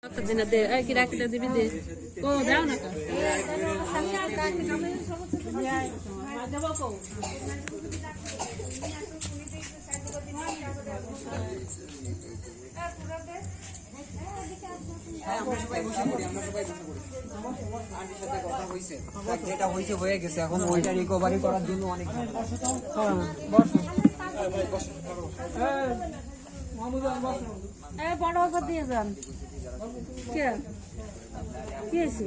দিনা দে এই কি রাখতে দিবি দে ও দাও না কা দেব কো যেটা হয়েছে হয়ে গেছে, এখন ওইটা রিকভারি করার জন্য অনেক বড় ওষুধ দিয়ে যান কি আছে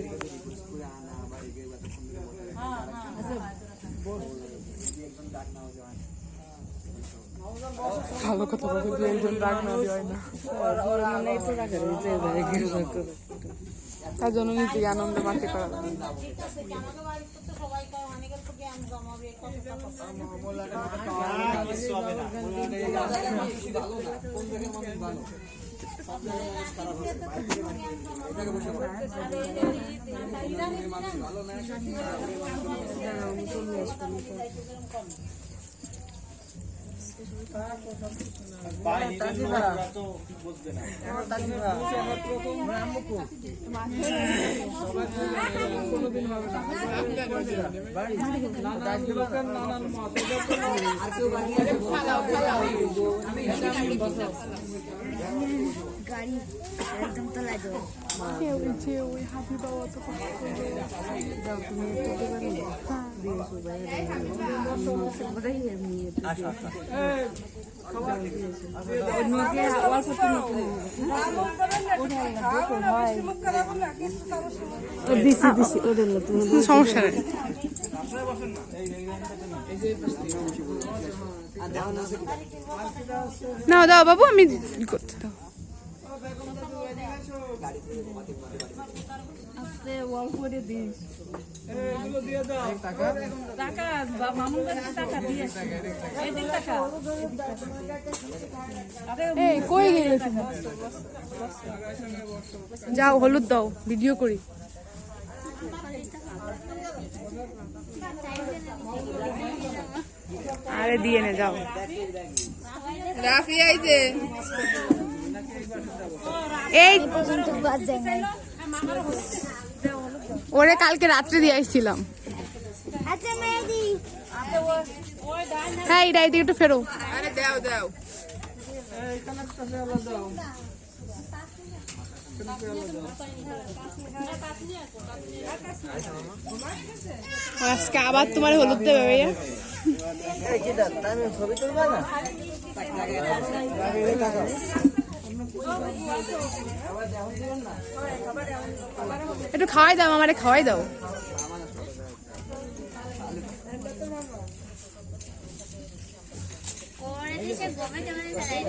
ভালো কথা বলতে দিয়ে একজন রাগ না দেওয়াই না, তার জন্য নিজেকে আনন্দ মাটি করা গাড়ি একদম তলায় যাও কেউ যে ওই হাবি বাবা তো সমস্যা নেই। না দাও বাবু, আমি করতে দাও। এই কই গেলে তুমি? যাও হলুদ দাও, ভিডিও করি। আরে দিয়ে নে যাও। রাফি আইছে এই পর্যন্ত বাজে নাই। ওরে কালকে রাত্রে দিয়ে আসছিলাম। আচ্ছা মেহেদি হ্যাঁ এটা এদিকে একটু ফেরো। আরে দাও দাও আজকে আবার তোমার হলুদ দেবে ভাইয়া। ছবি তুলবা না? একটু খাওয়াই দাও, আমারে খাওয়াই দাও। ওরে দেশে গভর্নমেন্ট আমাদের চালাই